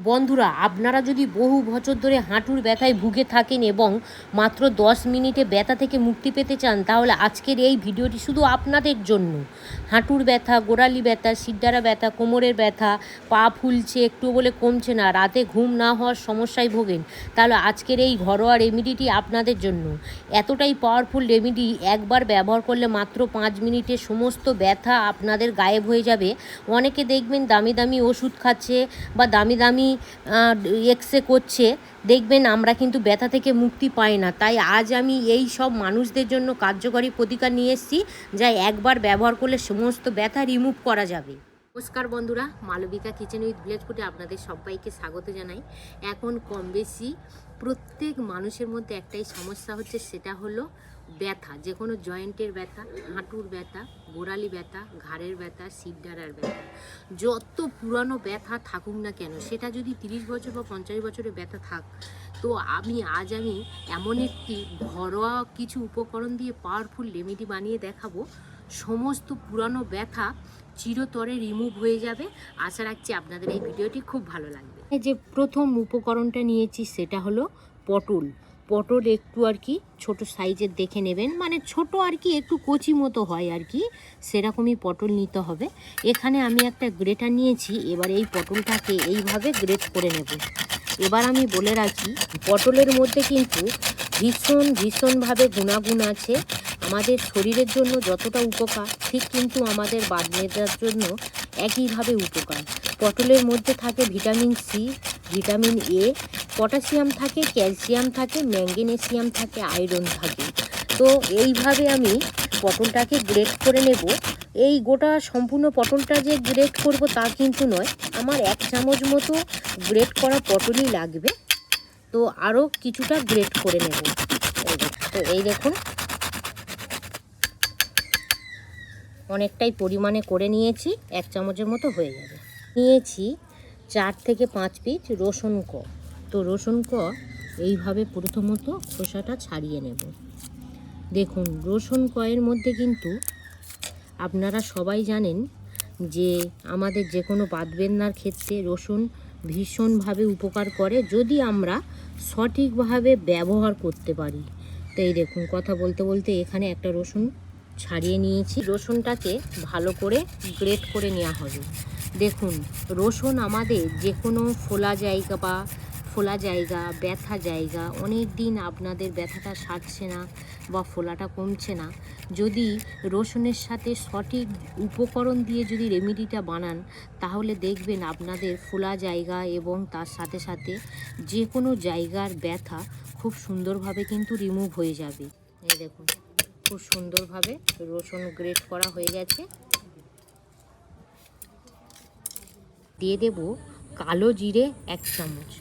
বন্ধুরা, আপনারা যদি বহু বছর ধরে হাঁটুর ব্যথায় ভুগে থাকেন এবং মাত্র 10 মিনিটে ব্যথা থেকে মুক্তি পেতে চান, তাহলে আজকের এই ভিডিওটি শুধু আপনাদের জন্য। হাঁটুর ব্যথা, গোড়ালি ব্যথা, শিরদাঁড়া ব্যথা, কোমরের ব্যথা, পা ফুলছে একটু বলে কমছে না, রাতে ঘুম না হওয়ার সমস্যায় ভোগেন, তাহলে আজকের এই ঘরোয়া রেমেডিটি আপনাদের জন্য। এতটাই পাওয়ারফুল রেমেডি, একবার ব্যবহার করলে মাত্র 5 মিনিটে সমস্ত ব্যথা আপনাদের গায়েব হয়ে যাবে। অনেকে দেখবেন দামি দামি ওষুধ খাচ্ছে বা দামি দামি এক্সরে করছে, দেখবেন আমরা কিন্তু ব্যথা থেকে মুক্তি পাই না। তাই আজ আমি এই সব মানুষদের জন্য কার্যকরী প্রতিকার নিয়ে এসেছি, যা একবার ব্যবহার করলে সমস্ত ব্যথা রিমুভ করা যাবে। নমস্কার বন্ধুরা, মালবিকা কিচেন উইথ ভিলেজ ফুডে আপনাদের সবাইকে স্বাগত জানাই। এখন কম বেশি প্রত্যেক মানুষের মধ্যে একটাই সমস্যা হচ্ছে, সেটা হলো ব্যথা। যে কোনো জয়েন্টের ব্যথা, হাঁটুর ব্যথা, গোড়ালি ব্যথা, ঘাড়ের ব্যথা, শিরদাঁড়ার ব্যথা, যত পুরানো ব্যথা থাকুক না কেন, সেটা যদি 30 বছর বা 50 বছরের ব্যথা থাক, তো আমি এমন একটি ঘরোয়া কিছু উপকরণ দিয়ে পাওয়ারফুল রেমেডি বানিয়ে দেখাবো, সমস্ত পুরানো ব্যথা চিরতরে রিমুভ হয়ে যাবে। আশা রাখছি আপনাদের এই ভিডিওটি খুব ভালো লাগবে। যে প্রথম উপকরণটা নিয়েছি সেটা হলো পটল। পটল একটু ছোট সাইজের দেখে নেবেন, মানে ছোট একটু কচি মতো হয় সেরকমই পটল নিতে হবে। এখানে আমি একটা গ্রেটার নিয়েছি, এবার এই পটলটাকে এইভাবে গ্রেট করে নেব। এবার আমি বলে রাখি, পটলের মধ্যে কিন্তু ভীষণভাবে গুণাগুণ আছে। আমাদের শরীরের জন্য যতটা উপকার, ঠিক কিন্তু আমাদের বাত ব্যথার জন্য একইভাবে উপকার। পটলের মধ্যে থাকে vitamin C, vitamin A, potassium থাকে, ক্যালসিয়াম থাকে, ম্যাঙ্গানেসিয়াম থাকে, আয়রন থাকে। তো এইভাবে আমি পটলটাকে গ্রেট করে নেব। এই গোটা সম্পূর্ণ পটলটা যে গ্রেট করব তা কিন্তু নয়, আমার 1 চামচ মতো গ্রেট করা পটলই লাগবে। তো আরও কিছুটা গ্রেট করে নেব। তো এই দেখুন, অনেকটাই পরিমাণে করে নিয়েছি, 1 চামচের মতো হয়ে যাবে। নিয়েছি 4 থেকে 5 পিস রসুন ক। তো রসুন ক এইভাবে প্রথমত খোসাটা ছাড়িয়ে নেব। দেখুন, রসুন কয়ের মধ্যে কিন্তু আপনারা সবাই জানেন যে আমাদের যে কোনো বাতবেদনার ক্ষেত্রে রসুন ভীষণভাবে উপকার করে, যদি আমরা সঠিকভাবে ব্যবহার করতে পারি। তো এই দেখুন, কথা বলতে বলতে এখানে একটা রসুন ছাড়িয়ে নিয়েছি। রসুনটাকে ভালো করে গ্রেট করে নেওয়া হবে। দেখুন, রসুন আমাদের যে কোনো ফোলা জায়গা, ব্যথা জায়গা, অনেক দিন আপনাদের ব্যথাটা সারছে না বা ফোলাটা কমছে না, যদি রসুনের সাথে সঠিক উপকরণ দিয়ে যদি রেমেডিটা বানান, তাহলে দেখবেন আপনাদের ফোলা জায়গা এবং তার সাথে সাথে যে কোনো জায়গার ব্যথা খুব সুন্দরভাবে কিন্তু রিমুভ হয়ে যাবে। এই দেখুন, খুব সুন্দরভাবে রসুন গ্রেট করা হয়ে গেছে। দিয়ে দেব কালো জিরে 1 চামচ।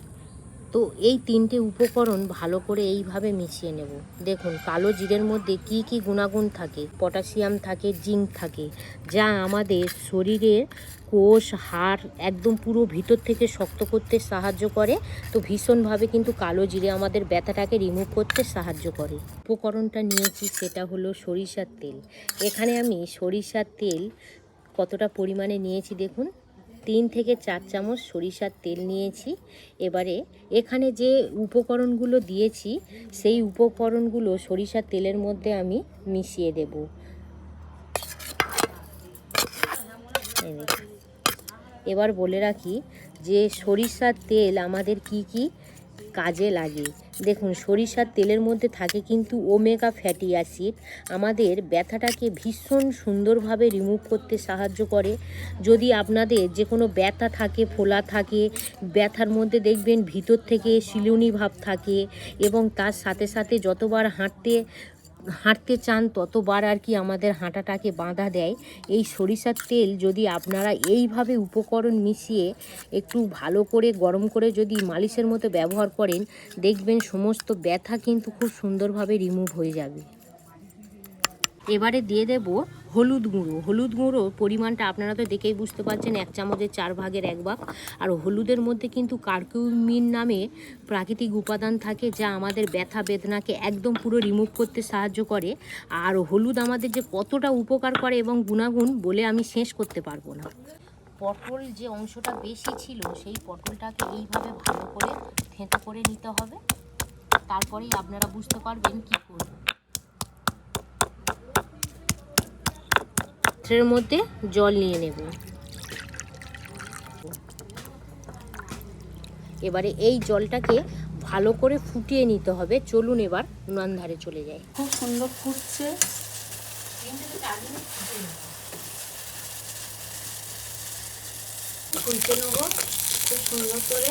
তো এই 3টে উপকরণ ভালো করে এইভাবে মিশিয়ে নেব। দেখুন, কালো জিরের মধ্যে কি কি গুণাগুণ থাকে, পটাশিয়াম থাকে, জিঙ্ক থাকে, যা আমাদের শরীরের কোষ, হাড় একদম পুরো ভিতর থেকে শক্ত করতে সাহায্য করে। তো ভীষণভাবে কিন্তু কালো জিরে আমাদের ব্যথাটাকে রিমুভ করতে সাহায্য করে। উপকরণটা নিয়েছি সেটা হলো সরিষার তেল। এখানে আমি সরিষার তেল কতটা পরিমাণে নিয়েছি দেখুন, 3 থেকে 4 চামচ সরিষার তেল নিয়েছি। এবারে এখানে যে উপকরণগুলো দিয়েছি, সেই উপকরণগুলো সরিষার তেলের মধ্যে আমি মিশিয়ে দেব। এবার বলে রাখি যে সরিষার তেল আমাদের কি কি কাজে লাগে। দেখুন, সরিষার তেলের মধ্যে থাকে কিন্তু ওমেগা ফ্যাটি অ্যাসিড, আমাদের ব্যথাটাকে ভীষণ সুন্দরভাবে রিমুভ করতে সাহায্য করে। যদি আপনাদের যে কোনো ব্যথা থাকে, ফোলা থাকে, ব্যথার মধ্যে দেখবেন ভিতর থেকে শিলুনি ভাব থাকে, এবং তার সাথে সাথে যতবার হাঁটতে চান ততবার আমাদের হাঁটাটাকে বাধা দেয়। এই সরিষার তেল যদি আপনারা এইভাবে উপকরণ মিশিয়ে একটু ভালো করে গরম করে যদি মালিশের মতো ব্যবহার করেন, দেখবেন সমস্ত ব্যথা কিন্তু খুব সুন্দরভাবে রিমুভ হয়ে যাবে। এবারে দিয়ে দেব হলুদ গুঁড়ো। হলুদ গুঁড়োর পরিমাণটা আপনারা তো দেখেই বুঝতে পারছেন, 1 চামচের 4 ভাগের 1 ভাগ। আর হলুদের মধ্যে কিন্তু কারকিউমিন নামে প্রাকৃতিক উপাদান থাকে, যা আমাদের ব্যথা বেদনাকে একদম পুরো রিমুভ করতে সাহায্য করে। আর হলুদ আমাদের যে কতটা উপকার করে এবং গুণাগুণ বলে আমি শেষ করতে পারবো না। পটল যে অংশটা বেশি ছিল সেই পটলটাকে এইভাবে ভালো করে থেঁতো করে নিতে হবে, তারপরেই আপনারা বুঝতে পারবেন কি করবেন। পাত্রের মধ্যে জল নিয়ে নেব। এবারে এই জলটাকে ভালো করে ফুটিয়ে নিতে হবে। চলুন এবার উনান ধারে চলে যাই। খুব সুন্দর ফুটছে। ফুলতে নেবো খুব সুন্দর করে।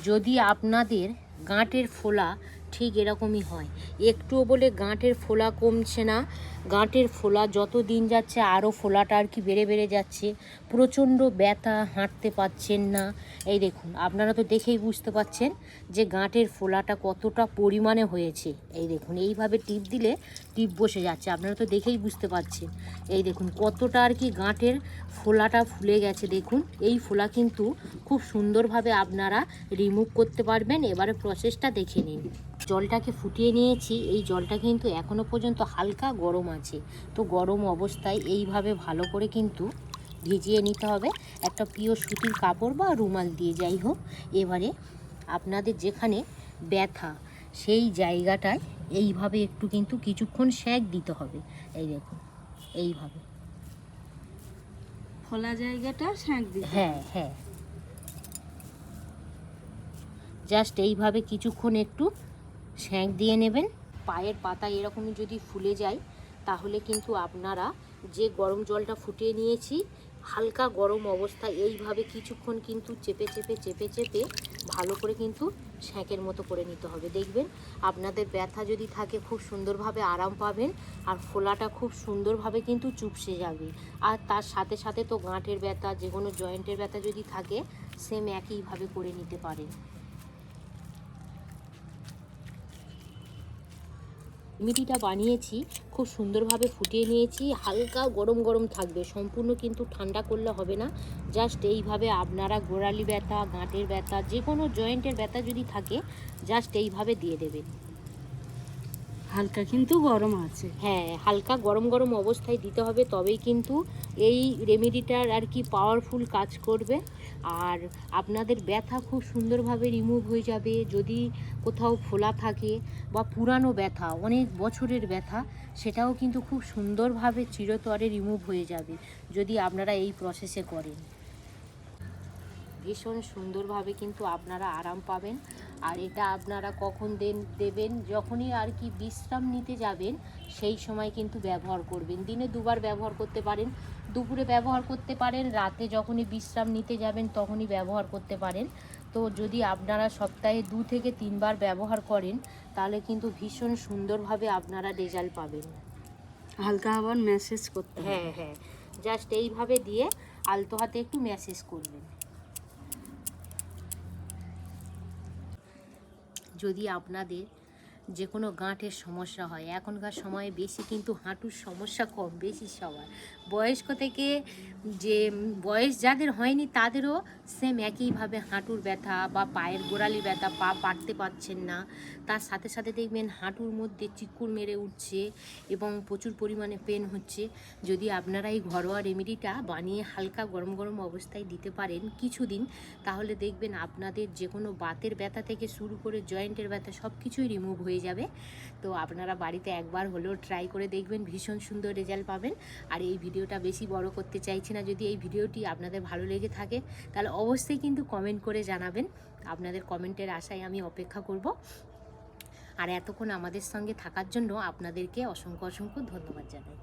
যদি আপনাদের গাঁটের ফোলা ঠিক এরকমই হয়, একটুও বলে গাঁটের ফোলা কমছে না, গাঁটের ফোলা যত দিন যাচ্ছে আরও ফোলাটা আর কি বেড়ে বেড়ে যাচ্ছে, প্রচণ্ড ব্যথা, হাঁটতে পারছেন না, এই দেখুন আপনারা তো দেখেই বুঝতে পারছেন যে গাঁটের ফোলাটা কতটা পরিমাণে হয়েছে। এই দেখুন এইভাবে টিপ দিলে টিপ বসে যাচ্ছে, আপনারা তো দেখেই বুঝতে পারছেন। এই দেখুন কতটা আর কি গাঁটের ফোলাটা ফুলে গেছে। দেখুন এই ফোলা কিন্তু খুব সুন্দরভাবে আপনারা রিমুভ করতে পারবেন। এবারে প্রসেসটা দেখে নিন। জলটাকে ফুটিয়ে নিয়েছি, এই জলটা কিন্তু এখনও পর্যন্ত হালকা গরম আছে। তো গরম অবস্থায় এইভাবে ভালো করে কিন্তু ভিজিয়ে নিতে হবে একটা পিওর সুতির কাপড় বা রুমাল দিয়ে, যাই হোক। এবারে আপনাদের যেখানে ব্যথা সেই জায়গাটায় এইভাবে একটু কিন্তু কিছুক্ষণ সেঁক দিতে হবে। এই দেখুন এইভাবে ফোলা জায়গাটা সেঁক দিতে। হ্যাঁ হ্যাঁ, জাস্ট এইভাবে কিছুক্ষণ একটু সেঁক দিয়ে নেবেন। পায়ের পাতা এরকমই যদি ফুলে যায় তাহলে কিন্তু আপনারা যে গরম জলটা ফুটিয়ে নিয়েছি হালকা গরম অবস্থায় এইভাবে কিছুক্ষণ কিন্তু চেপে চেপে চেপে চেপে ভালো করে কিন্তু সেঁকের মতো করে নিতে হবে। দেখবেন আপনাদের ব্যথা যদি থাকে খুব সুন্দরভাবে আরাম পাবেন, আর ফোলাটা খুব সুন্দরভাবে কিন্তু চুপসে যাবে। আর তার সাথে সাথে তো গাঁটের ব্যথা, যে কোনো জয়েন্টের ব্যথা যদি থাকে সেম একইভাবে করে নিতে পারেন। রেমেডিটা বানিয়েছি, খুব সুন্দরভাবে ফুটিয়ে নিয়েছি, হালকা গরম গরম থাকবে, সম্পূর্ণ কিন্তু ঠান্ডা করলে হবে না। জাস্ট এইভাবে আপনারা গোড়ালি ব্যথা, গাঁটের ব্যথা, যে কোনো জয়েন্টের ব্যথা যদি থাকে জাস্ট এইভাবে দিয়ে দেবেন। হালকা কিন্তু গরম আছে। হ্যাঁ, হালকা গরম গরম অবস্থায় দিতে হবে, তবেই কিন্তু এই রেমেডিটার আর কি পাওয়ারফুল কাজ করবে। আর আপনাদের ব্যথা খুব সুন্দরভাবে রিমুভ হয়ে যাবে। যদি কোথাও ফোলা থাকে বা পুরানো ব্যথা, অনেক বছরের ব্যথা, সেটাও কিন্তু খুব সুন্দরভাবে চিরতরে রিমুভ হয়ে যাবে যদি আপনারা এই প্রসেসে করেন। ভীষণ সুন্দরভাবে কিন্তু আপনারা আরাম পাবেন। আর এটা আপনারা কখন দেবেন, যখনই আর কি বিশ্রাম নিতে যাবেন সেই সময় কিন্তু ব্যবহার করবেন। দিনে দুবার ব্যবহার করতে পারেন, দুপুরে ব্যবহার করতে পারেন, রাতে যখনই বিশ্রাম নিতে যাবেন তখনই ব্যবহার করতে পারেন। তো যদি আপনারা সপ্তাহে 2 থেকে 3 বার ব্যবহার করেন তাহলে কিন্তু ভীষণ সুন্দরভাবে আপনারা রেজাল্ট পাবেন। হালকা আবার ম্যাসেজ করতে হবে। হ্যাঁ হ্যাঁ, জাস্ট এইভাবে দিয়ে আলতো হাতে একটু ম্যাসেজ করবেন। যদি আপনাদের যে কোনো গাঁটের সমস্যা হয়, এখনকার সময়ে বেশি কিন্তু হাঁটুর সমস্যা কম বেশি সবার, বয়স্ক থেকে যে বয়স যাদের হয়নি তাদেরও সেম একইভাবে হাঁটুর ব্যথা বা পায়ের গোড়ালি ব্যথা, পা পারতে পারছেন না, তার সাথে সাথে দেখবেন হাঁটুর মধ্যে চিকুর মেরে উঠছে এবং প্রচুর পরিমাণে পেন হচ্ছে। যদি আপনারা এই ঘরোয়া রেমেডিটা বানিয়ে হালকা গরম গরম অবস্থায় দিতে পারেন কিছুদিন, তাহলে দেখবেন আপনাদের যে কোনো বাতের ব্যথা থেকে শুরু করে জয়েন্টের ব্যথা সব কিছুই রিমুভ হয়ে যাবে। তো আপনারা বাড়িতে একবার হলেও ট্রাই করে দেখবেন, ভীষণ সুন্দর রেজাল্ট পাবেন। আর এই ভিডিওটা বেশি বড় করতে চাইছি না, যদি এই ভিডিওটি আপনাদের ভালো লেগে থাকে তাহলে অবশ্যই কিন্তু কমেন্ট করে জানাবেন। আপনাদের কমেন্টের আশায় আমি অপেক্ষা করব। আর এতক্ষণ আমাদের সঙ্গে থাকার জন্য আপনাদেরকে অসংখ্য অসংখ্য ধন্যবাদ জানাই।